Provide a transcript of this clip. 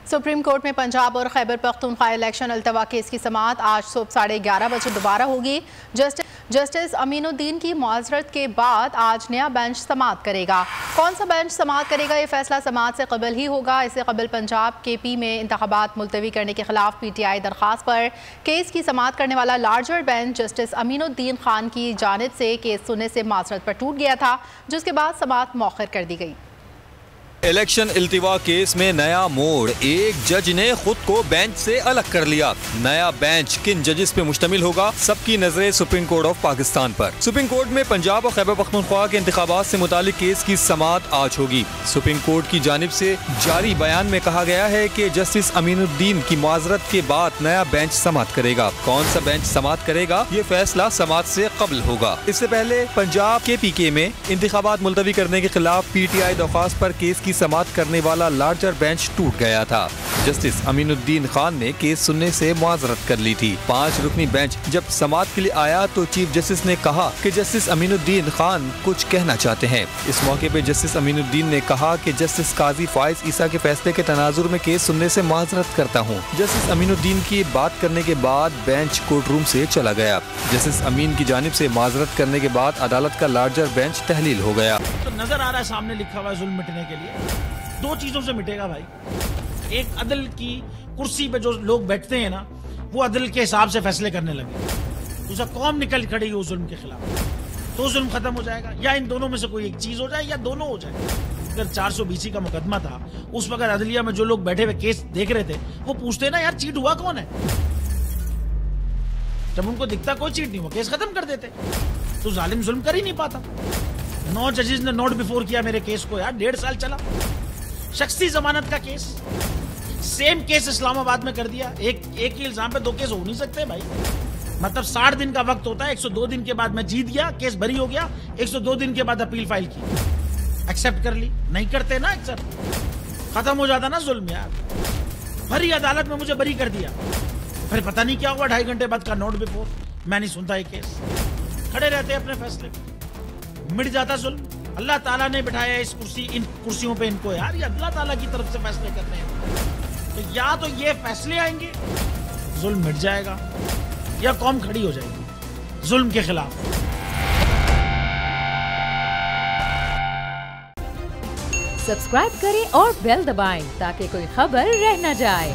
Supreme court में पंजाब और Khyber Pakhtunkhwa election अल्तवा case की समाअत आज सुबह 11:30 बजे दोबारा होगी। जस्टिस अमीनुद्दीन की मुआज़रत के बाद आज नया बेंच समाअत करेगा। कौन सा बेंच समाअत करेगा, ये फैसला समाअत से कबल ही होगा। इससे कबल पंजाब KP में इंतखाबात मुलतवी करने के खिलाफ PTI दरख्वास्त पर केस की समाअत करने वाला larger bench justice Aminuddin Khan की जानिब से केस सुनने से मुआज़रत पर टूट गया था, जिसके बाद समाअत मौखर कर दी गई। इलेक्शन इल्तिवा केस में नया मोड़, एक जज ने खुद को बेंच से अलग कर लिया। नया बेंच किन जजेस पे मुश्तमिल होगा, सबकी नजरें सुप्रीम कोर्ट ऑफ पाकिस्तान पर। सुप्रीम कोर्ट में पंजाब और खैबर पख्तूनख्वा के इंतखाबात से मुतालिक केस की समाअत आज होगी। सुप्रीम कोर्ट की जानिब से जारी बयान में कहा गया है कि जस्टिस अमीनुद्दीन की मुआज़रत के बाद नया बेंच समाअत करेगा। कौन सा बेंच समाअत करेगा, ये फैसला समाअत से कबल होगा। इससे पहले पंजाब KPK में इंतखाबात मुलतवी करने के खिलाफ PTI दरख्वास्त पर केस की समाअत करने वाला लार्जर बेंच टूट गया था। जस्टिस अमीनुद्दीन खान ने केस सुनने से मुआज़रत कर ली थी। 5 रुकनी बेंच जब समाअत के लिए आया तो चीफ जस्टिस ने कहा कि जस्टिस अमीनुद्दीन खान कुछ कहना चाहते हैं। इस मौके पे जस्टिस अमीनुद्दीन ने कहा कि जस्टिस काजी फाइज ईसा के फैसले के तनाजुर में केस सुनने से मुआज़रत करता हूँ। जस्टिस अमीनुद्दीन की बात करने के बाद बेंच कोर्ट रूम से चला गया। जस्टिस अमीन की जानिब से मुआज़रत करने के बाद अदालत का लार्जर बेंच तहलील हो गया। तो नजर आ रहा है सामने लिखा हुआ है जुल्म मिटने के लिए 2 चीजों से मिटेगा भाई। एक, अदल की कुर्सी पे जो लोग बैठते हैं ना, वो अदल के हिसाब से फैसले करने लगे। दूसरा, कौम निकल खड़ी उस जुल्म के खिलाफ, तो जुल्म खत्म हो जाएगा। या इन दोनों में से कोई एक चीज हो जाए या दोनों हो जाए। अगर 420 का मुकदमा था, उस वक्त अदलिया में जो लोग बैठे हुए केस देख रहे थे, वो पूछते ना यार चीट हुआ कौन है। जब उनको दिखता कोई चीट नहीं हुआ, केस खत्म कर देते। तो जालिम जुल्म कर ही नहीं पाता। 9 जजेस ने नोट बिफोर किया मेरे केस को यार, 1.5 साल चला। शख्सी जमानत का केस, सेम केस इस्लामाबाद में कर दिया। एक ही इल्जाम पे 2 केस हो नहीं सकते भाई। मतलब 60 दिन का वक्त होता है। 102 दिन के बाद मैं जीत गया, केस बरी हो गया। 102 दिन के बाद अपील फाइल की, एक्सेप्ट कर ली। नहीं करते ना एक्सेप्ट, खत्म हो जाता ना जुल्म यार। भरी अदालत में मुझे बरी कर दिया, फिर पता नहीं क्या हुआ 2.5 घंटे बाद का नोट बिफोर। मैं नहीं सुनता ये केस, खड़े रहते अपने फैसले पे, मिट जाता जुल्म। अल्लाह ताला ने बिठाया इन कुर्सियों पे इनको यार, ये अल्लाह ताला की तरफ से फैसले करने हैं। तो या तो ये फैसले आएंगे, जुल्म मिट जाएगा, या कौम खड़ी हो जाएगी जुल्म के खिलाफ। सब्सक्राइब करें और बेल दबाएं ताकि कोई खबर रह न जाए।